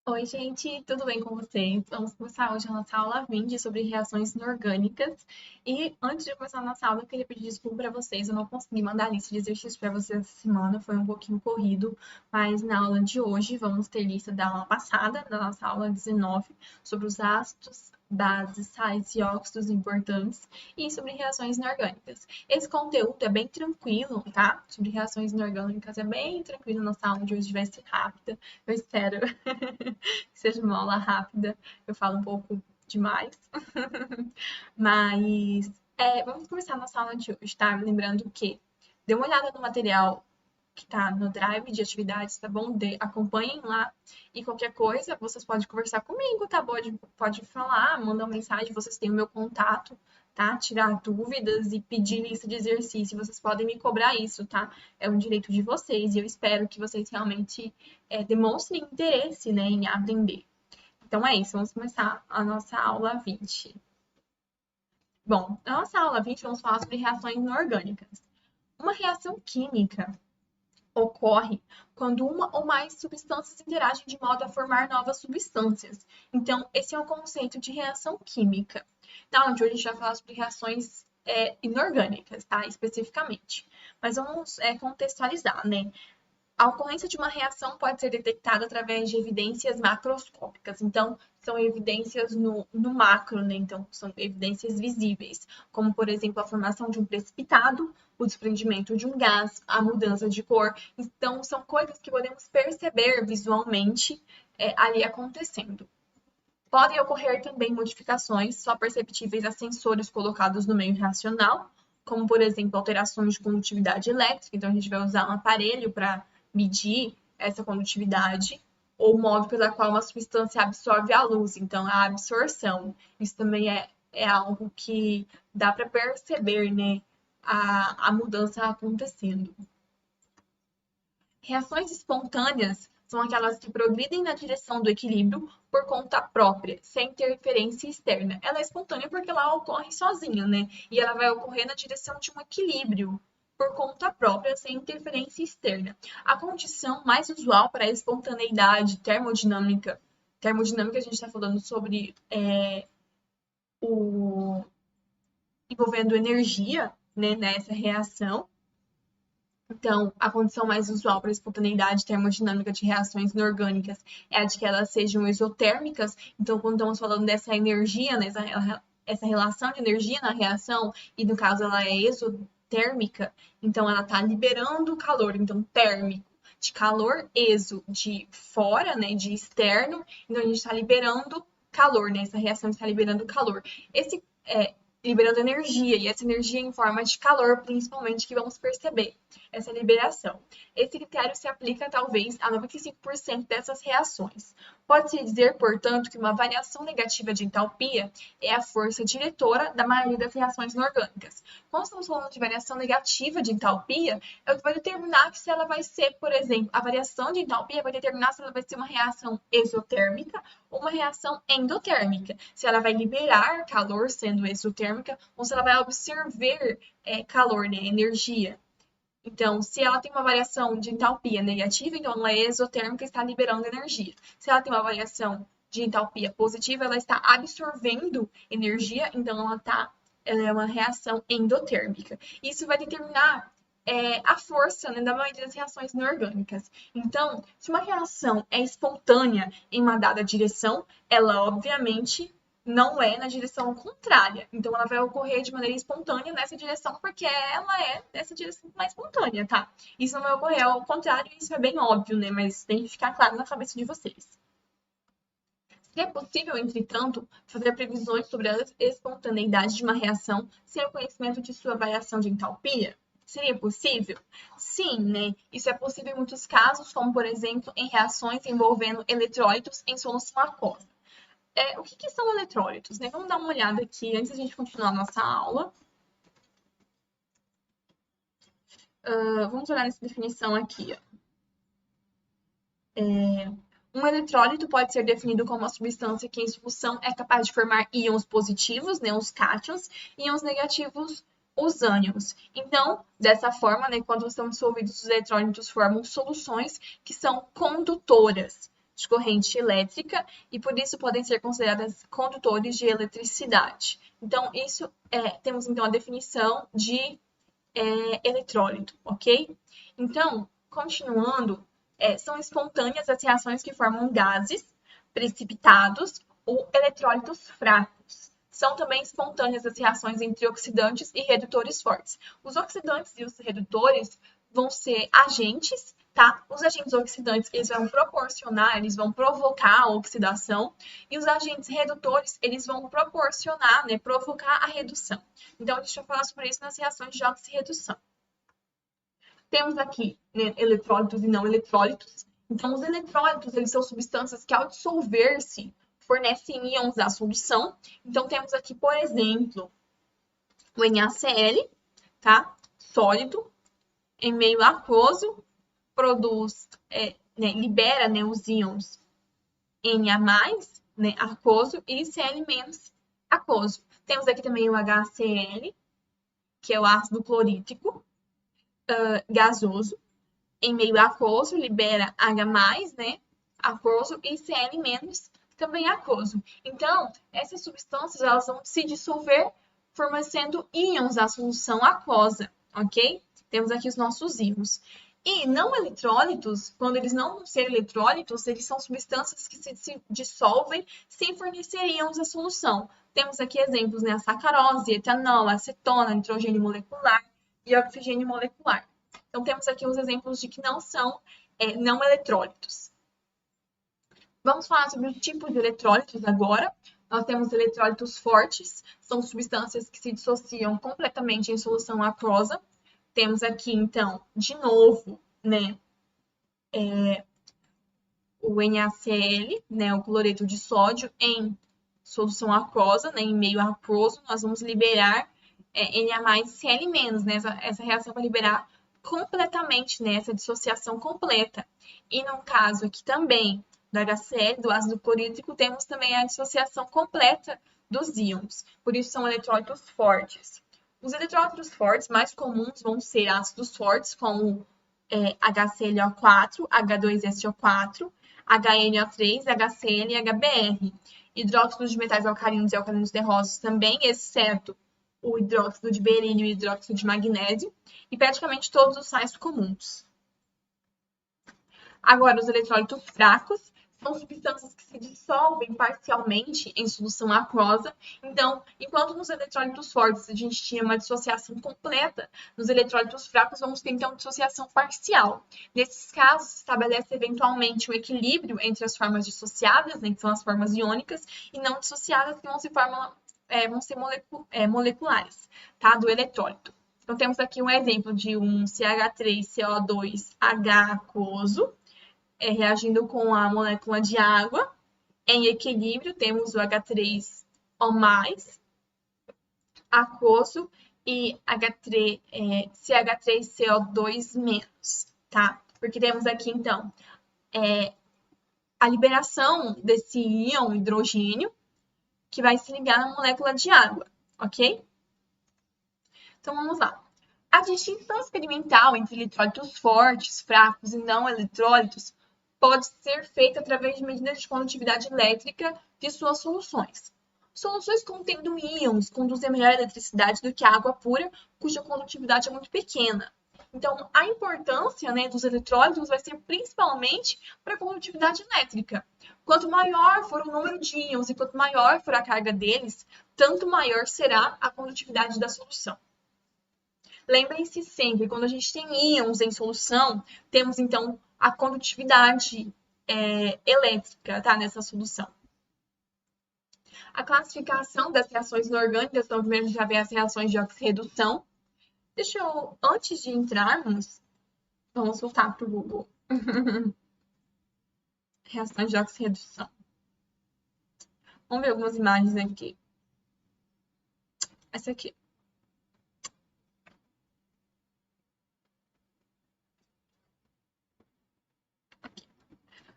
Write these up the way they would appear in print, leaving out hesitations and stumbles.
Oi, gente, tudo bem com vocês? Vamos começar hoje a nossa aula 20 sobre reações inorgânicas. E antes de começar a nossa aula, eu queria pedir desculpa para vocês. Eu não consegui mandar a lista de exercícios para vocês essa semana, foi um pouquinho corrido, mas na aula de hoje vamos ter lista da aula passada, da nossa aula 19, sobre os ácidos, bases, sais e óxidos importantes e sobre reações inorgânicas. Esse conteúdo é bem tranquilo, tá? Sobre reações inorgânicas é bem tranquilo. Nossa aula de hoje vai ser rápida, eu espero. Que seja uma aula rápida, eu falo um pouco demais. Mas vamos começar a nossa aula de hoje, tá? Lembrando que dê uma olhada no material que tá no Drive de atividades, tá bom? Acompanhem lá. E qualquer coisa, vocês podem conversar comigo, tá? Pode falar, mandar uma mensagem, vocês têm o meu contato, tá? Tirar dúvidas e pedir lista de exercício. Vocês podem me cobrar isso, tá? É um direito de vocês e eu espero que vocês realmente demonstrem interesse, né, em aprender. Então é isso, vamos começar a nossa aula 20. Bom, na nossa aula 20 vamos falar sobre reações inorgânicas. Uma reação química ocorre quando uma ou mais substâncias interagem de modo a formar novas substâncias. Então, esse é o conceito de reação química. Na aula de hoje a gente vai falar sobre reações inorgânicas, tá? Especificamente. Mas vamos contextualizar, né? A ocorrência de uma reação pode ser detectada através de evidências macroscópicas. Então, são evidências no macro, né? Então, são evidências visíveis, como, por exemplo, a formação de um precipitado, o desprendimento de um gás, a mudança de cor. Então, são coisas que podemos perceber visualmente ali acontecendo. Podem ocorrer também modificações só perceptíveis a sensores colocados no meio reacional, como, por exemplo, alterações de condutividade elétrica. Então, a gente vai usar um aparelho para medir essa condutividade, ou o modo pela qual uma substância absorve a luz, então, a absorção. Isso também é algo que dá para perceber, né, a mudança acontecendo. Reações espontâneas são aquelas que progridem na direção do equilíbrio por conta própria, sem interferência externa. Ela é espontânea porque ela ocorre sozinha, né? E ela vai ocorrer na direção de um equilíbrio por conta própria, sem interferência externa. A condição mais usual para a espontaneidade termodinâmica a gente está falando sobre o envolvendo energia, né, nessa reação. Então, a condição mais usual para a espontaneidade termodinâmica de reações inorgânicas é a de que elas sejam exotérmicas. Então, quando estamos falando dessa energia, né, essa relação de energia na reação, e no caso ela é exotérmica, então ela está liberando calor, então térmico, de calor, exo, de fora, né, de externo, então a gente está liberando calor, né, essa reação está liberando calor. Esse liberando energia, e essa energia em forma de calor, principalmente, que vamos perceber essa liberação. Esse critério se aplica, talvez, a 95% dessas reações. Pode-se dizer, portanto, que uma variação negativa de entalpia é a força diretora da maioria das reações inorgânicas. Quando estamos falando de variação negativa de entalpia, é o que vai determinar se ela vai ser, por exemplo, a variação de entalpia vai determinar se ela vai ser uma reação exotérmica ou uma reação endotérmica. Se ela vai liberar calor sendo exotérmica ou se ela vai absorver calor, né, energia. Então, se ela tem uma variação de entalpia negativa, então ela é exotérmica e está liberando energia. Se ela tem uma variação de entalpia positiva, ela está absorvendo energia, então ela é uma reação endotérmica. Isso vai determinar a força, né, da maioria das reações inorgânicas. Então, se uma reação é espontânea em uma dada direção, ela obviamente não é na direção contrária. Então, ela vai ocorrer de maneira espontânea nessa direção, porque ela é nessa direção mais espontânea, tá? Isso não vai ocorrer ao contrário, isso é bem óbvio, né? Mas tem que ficar claro na cabeça de vocês. Seria possível, entretanto, fazer previsões sobre a espontaneidade de uma reação sem o conhecimento de sua variação de entalpia? Seria possível? Sim, né? Isso é possível em muitos casos, como, por exemplo, em reações envolvendo eletrólitos em solução aquosa. O que são eletrólitos, né? Vamos dar uma olhada aqui antes da gente continuar a nossa aula. Vamos olhar nessa definição aqui. Um eletrólito pode ser definido como uma substância que em solução é capaz de formar íons positivos, né, os cátions, e íons negativos, os ânions. Então, dessa forma, né, quando estão dissolvidos, os eletrólitos formam soluções que são condutoras. de corrente elétrica e por isso podem ser consideradas condutores de eletricidade. Então, temos então a definição de eletrólito, ok? Então, continuando, são espontâneas as reações que formam gases precipitados ou eletrólitos fracos. São também espontâneas as reações entre oxidantes e redutores fortes. Os oxidantes e os redutores vão ser agentes, tá? Os agentes oxidantes, eles vão proporcionar, eles vão provocar a oxidação, e os agentes redutores, eles vão proporcionar, né, provocar a redução. Então, a gente vai falar sobre isso nas reações de oxirredução. Temos aqui, né, eletrólitos e não eletrólitos. Então, os eletrólitos, eles são substâncias que, ao dissolver-se, fornecem íons à solução. Então, temos aqui, por exemplo, o NaCl, tá? Sólido, em meio aquoso, produz, libera, né, os íons Na+, né, aquoso, e Cl- aquoso. Temos aqui também o HCl, que é o ácido clorídrico, gasoso, em meio aquoso, libera H+, né, aquoso, e Cl- também aquoso. Então, essas substâncias elas vão se dissolver fornecendo íons à solução aquosa, ok? Temos aqui os nossos íons. E não eletrólitos, quando eles não vão ser eletrólitos, eles são substâncias que se dissolvem sem fornecer íons à solução. Temos aqui exemplos, né? A sacarose, etanol, acetona, nitrogênio molecular e oxigênio molecular. Então, temos aqui uns exemplos de que não são não eletrólitos. Vamos falar sobre o tipo de eletrólitos agora. Nós temos eletrólitos fortes, são substâncias que se dissociam completamente em solução aquosa. Temos aqui, então, de novo, né, o NaCl, né, o cloreto de sódio, em solução aquosa, né, em meio aquoso, nós vamos liberar Na+, Cl-, né, essa reação vai liberar completamente, né, essa dissociação completa. E no caso aqui também do HCl, do ácido clorídrico, temos também a dissociação completa dos íons. Por isso são eletrólitos fortes. Os eletrólitos fortes mais comuns vão ser ácidos fortes, como HClO4, H2SO4, HNO3, HCl e HBr. Hidróxidos de metais alcalinos e alcalinos terrosos também, exceto o hidróxido de berílio e hidróxido de magnésio, e praticamente todos os sais comuns. Agora, os eletrólitos fracos são substâncias que se dissolvem parcialmente em solução aquosa. Então, enquanto nos eletrólitos fortes a gente tinha uma dissociação completa, nos eletrólitos fracos vamos ter então dissociação parcial. Nesses casos, se estabelece eventualmente um equilíbrio entre as formas dissociadas, né, que são as formas iônicas, e não dissociadas, que vão ser moleculares, tá, do eletrólito. Então, temos aqui um exemplo de um CH3CO2H aquoso, reagindo com a molécula de água. Em equilíbrio, temos o H3O+, aquoso, e CH3CO2-, tá? Porque temos aqui, então, a liberação desse íon hidrogênio, que vai se ligar na molécula de água, ok? Então, vamos lá. A distinção experimental entre eletrólitos fortes, fracos e não eletrólitos pode ser feita através de medidas de condutividade elétrica de suas soluções. Soluções contendo íons conduzem melhor eletricidade do que a água pura, cuja condutividade é muito pequena. Então, a importância, né, dos eletrólitos vai ser principalmente para a condutividade elétrica. Quanto maior for o número de íons e quanto maior for a carga deles, tanto maior será a condutividade da solução. Lembrem-se sempre, quando a gente tem íons em solução, temos então a condutividade elétrica, tá, nessa solução. A classificação das reações inorgânicas, então primeiro a gente já vê as reações de oxirredução. Antes de entrarmos, vamos voltar para o Google. Reações de oxirredução. Vamos ver algumas imagens aqui. Essa aqui.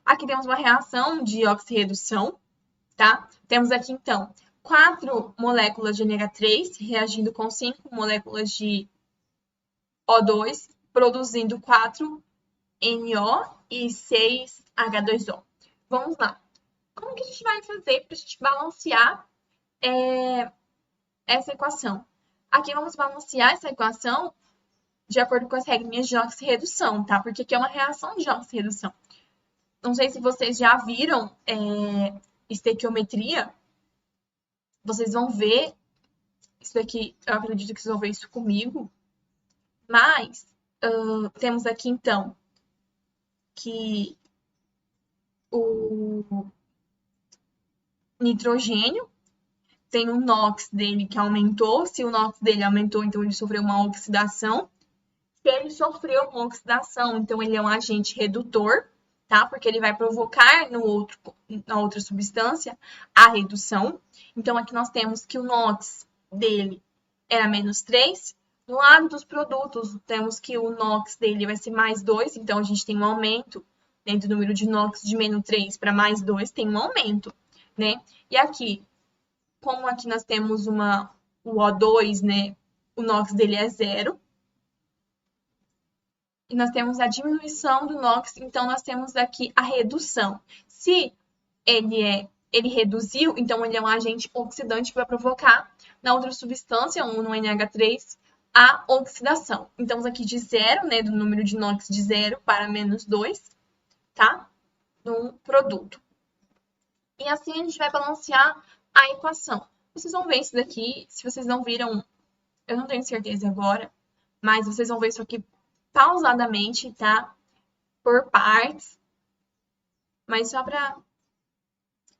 Aqui temos uma reação de oxirredução, tá? Temos aqui, então, 4 moléculas de NH3 reagindo com 5 moléculas de O2, produzindo 4 NO e 6 H2O. vamos lá. Como que a gente vai fazer para a gente balancear essa equação? Aqui vamos balancear essa equação de acordo com as regrinhas de oxirredução, tá? Porque aqui é uma reação de oxirredução. Não sei se vocês já viram estequiometria. Vocês vão ver isso daqui, eu acredito que vocês vão ver isso comigo. Mas temos aqui, então, que o nitrogênio tem o NOx dele que aumentou. Se o NOx dele aumentou, então ele sofreu uma oxidação. Se ele sofreu uma oxidação, então ele é um agente redutor, tá? Porque ele vai provocar na outra substância a redução. Então, aqui nós temos que o NOx dele era menos 3. No lado dos produtos, temos que o NOx dele vai ser mais 2. Então, a gente tem um aumento, né, do número de NOx de menos 3 para mais 2, tem um aumento, né? E aqui, como aqui nós temos o O2, né, o NOx dele é 0. E nós temos a diminuição do NOx, então nós temos aqui a redução. Se ele reduziu, então ele é um agente oxidante que vai provocar na outra substância, no NH3, a oxidação. Então, aqui de 0, né, do número de NOx de 0 para menos 2, tá? No produto. E assim a gente vai balancear a equação. Vocês vão ver isso daqui, se vocês não viram, eu não tenho certeza agora, mas vocês vão ver isso aqui pausadamente, tá? Por partes. Mas só para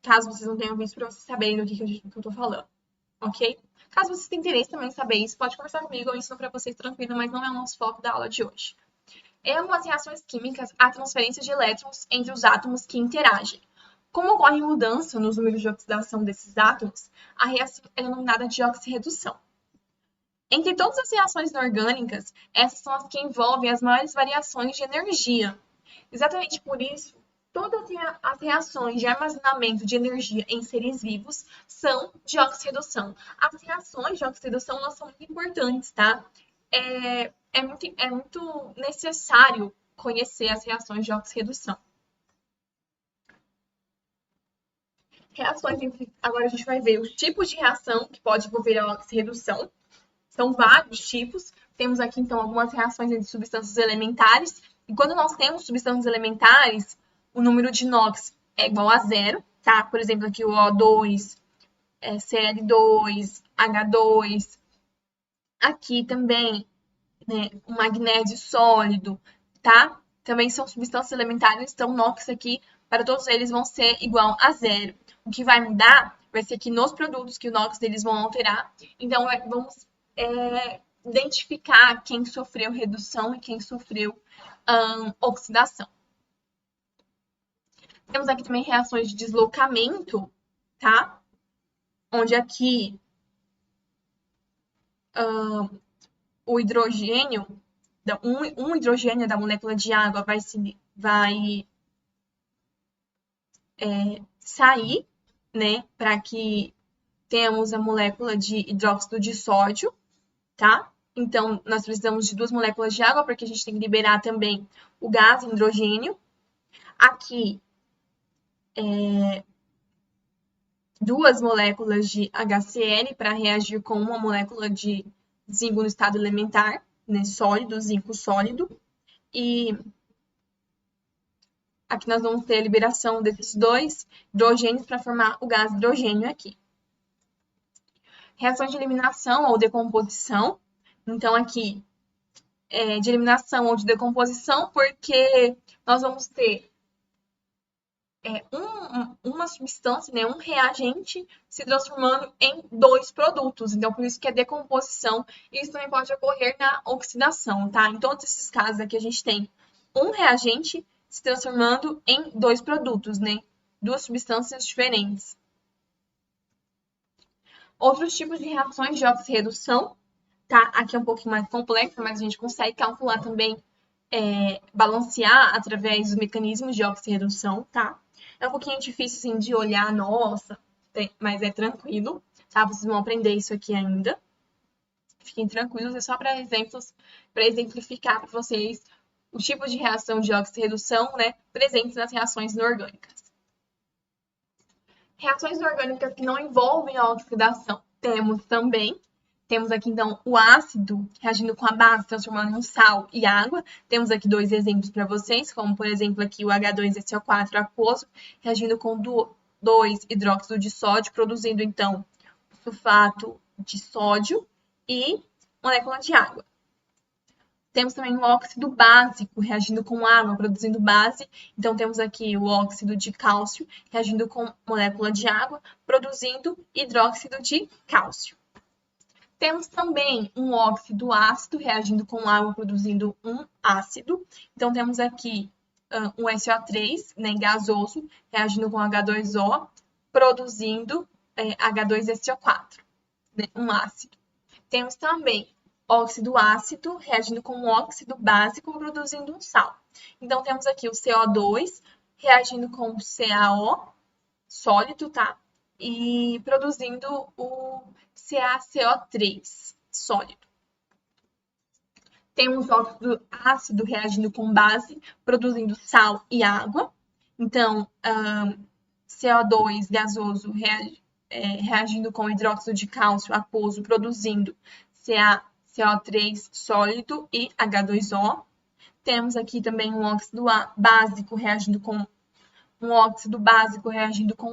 caso vocês não tenham visto, para vocês saberem do que eu tô falando, ok? Caso vocês tenham interesse também em saber isso, pode conversar comigo, eu ensino para vocês tranquilo, mas não é o nosso foco da aula de hoje. Em algumas reações químicas, há transferência de elétrons entre os átomos que interagem. Como ocorre mudança nos números de oxidação desses átomos, a reação é denominada de oxirredução. Entre todas as reações inorgânicas, essas são as que envolvem as maiores variações de energia. Exatamente por isso, todas as reações de armazenamento de energia em seres vivos são de oxirredução. As reações de oxirredução elas são muito importantes, tá? É muito necessário conhecer as reações de oxirredução. Agora a gente vai ver os tipos de reação que pode envolver a oxirredução. São vários tipos. Temos aqui, então, algumas reações entre substâncias elementares. E quando nós temos substâncias elementares, o número de NOx é igual a 0, tá? Por exemplo, aqui o O2, Cl2, H2. Aqui também, né, o magnésio sólido, tá? Também são substâncias elementares, então o NOx aqui, para todos eles, vão ser igual a 0. O que vai mudar vai ser que nos produtos que o NOx deles vão alterar. Então, vamos identificar quem sofreu redução e quem sofreu oxidação. Temos aqui também reações de deslocamento, tá? Onde aqui o hidrogênio, um hidrogênio da molécula de água vai sair, né? Para que tenhamos a molécula de hidróxido de sódio, tá? Então, nós precisamos de 2 moléculas de água, porque a gente tem que liberar também o gás hidrogênio. Aqui, 2 moléculas de HCl para reagir com uma molécula de zinco no estado elementar, né, sólido, zinco sólido. E aqui nós vamos ter a liberação desses 2 hidrogênios para formar o gás hidrogênio aqui. Reações de eliminação ou decomposição. Então, aqui, de eliminação ou de decomposição, porque nós vamos ter uma substância, né, um reagente, se transformando em 2 produtos. Então, por isso que é decomposição. E isso também pode ocorrer na oxidação, tá? Em todos esses casos aqui, a gente tem um reagente se transformando em 2 produtos, né? 2 substâncias diferentes. Outros tipos de reações de oxirredução, tá? Aqui é um pouquinho mais complexa, mas a gente consegue calcular também, balancear através dos mecanismos de oxirredução, tá? É um pouquinho difícil, assim, de olhar, nossa, mas é tranquilo, tá? Vocês vão aprender isso aqui ainda. Fiquem tranquilos, é só para exemplos, para exemplificar para vocês os tipos de reação de oxirredução, né, presentes nas reações inorgânicas. Reações orgânicas que não envolvem a oxidação. Temos aqui, então, o ácido reagindo com a base, transformando em sal e água. Temos aqui 2 exemplos para vocês, como, por exemplo, aqui o H2SO4 aquoso, reagindo com 2-hidróxido de sódio, produzindo, então, sulfato de sódio e molécula de água. Temos também o óxido básico reagindo com água, produzindo base. Então, temos aqui o óxido de cálcio reagindo com molécula de água, produzindo hidróxido de cálcio. Temos também um óxido ácido reagindo com água, produzindo um ácido. Então, temos aqui um SO3, né, gasoso, reagindo com H2O, produzindo H2SO4, né, um ácido. Temos também óxido ácido reagindo com um óxido básico, produzindo um sal. Então, temos aqui o CO2 reagindo com o CaO sólido, tá? E produzindo o CaCO3 sólido. Temos óxido ácido reagindo com base, produzindo sal e água. Então, CO2 gasoso reagindo com hidróxido de cálcio aquoso, produzindo CaCO3 sólido e H2O. Temos aqui também um óxido básico reagindo com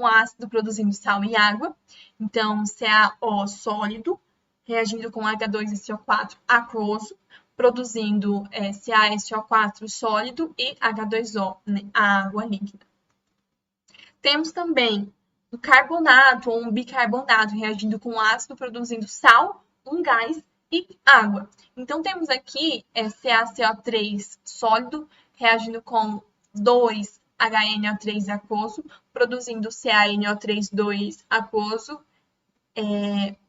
ácido, produzindo sal e água. Então, CaO sólido reagindo com H2SO4 aquoso, produzindo CaSO4 sólido e H2O, né, a água líquida. Temos também um carbonato ou um bicarbonato reagindo com ácido, produzindo sal, um gás e água. Então, temos aqui CaCO3 sólido reagindo com 2-HNO3 aquoso, produzindo CaNO3 aquoso,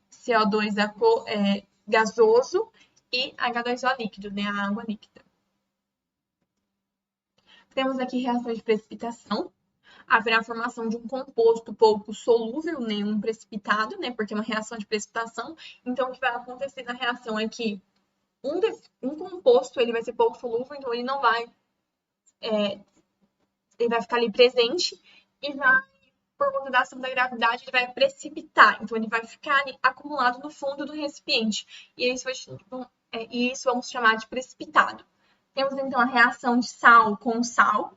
CO2 gasoso e H2O líquido, né, a água líquida. Temos aqui reações de precipitação. Haverá a formação de um composto pouco solúvel, nenhum precipitado, né, porque é uma reação de precipitação. Então, o que vai acontecer na reação é que um composto ele vai ser pouco solúvel, então ele não vai, ele vai ficar ali presente e vai, por conta da ação da gravidade, ele vai precipitar. Então, ele vai ficar ali acumulado no fundo do recipiente. E isso vamos chamar de precipitado. Temos, então, a reação de sal com sal.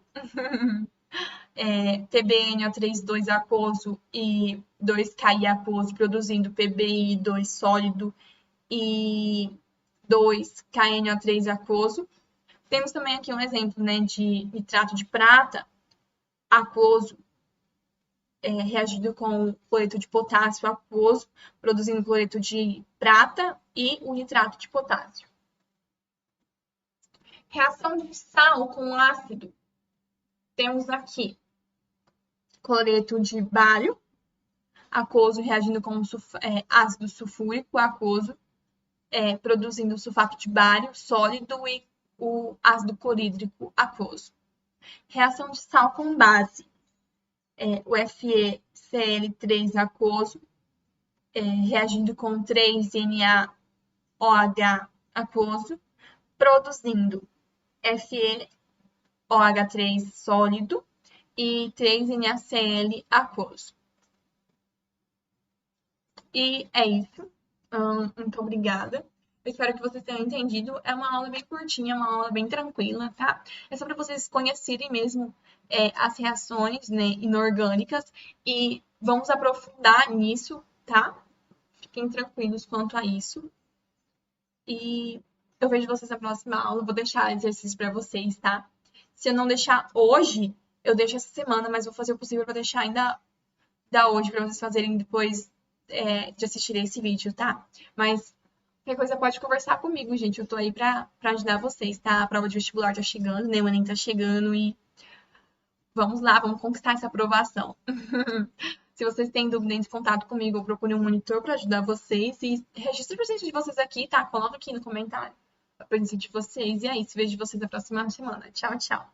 PbNO3 aquoso e 2Ki aquoso, produzindo PbI2 sólido e 2KNO3 aquoso. Temos também aqui um exemplo, né, de nitrato de prata aquoso reagindo com cloreto de potássio aquoso, produzindo cloreto de prata e o nitrato de potássio. Reação de sal com ácido. Temos aqui cloreto de bário aquoso reagindo com ácido sulfúrico aquoso, produzindo sulfato de bário sólido e o ácido clorídrico aquoso. Reação de sal com base. O FeCl3 aquoso, reagindo com 3NaOH aquoso, produzindo FeOH3 sólido e 3NaCl aquoso. E é isso. Muito obrigada. Eu espero que vocês tenham entendido. É uma aula bem curtinha, uma aula bem tranquila, tá? É só para vocês conhecerem mesmo as reações, né, inorgânicas e vamos aprofundar nisso, tá? Fiquem tranquilos quanto a isso. E eu vejo vocês na próxima aula. Vou deixar exercício para vocês, tá? Se eu não deixar hoje, eu deixo essa semana, mas vou fazer o possível para deixar ainda hoje para vocês fazerem depois de assistirem esse vídeo, tá? Mas qualquer coisa pode conversar comigo, gente. Eu tô aí pra ajudar vocês, tá? A prova de vestibular tá chegando, né? O Enem tá chegando e vamos lá, vamos conquistar essa aprovação. Se vocês têm dúvida, entre em contato comigo ou procure um monitor pra ajudar vocês e registre a presença de vocês aqui, tá? Coloca aqui no comentário a presença de vocês. E é isso, vejo vocês na próxima semana. Tchau, tchau.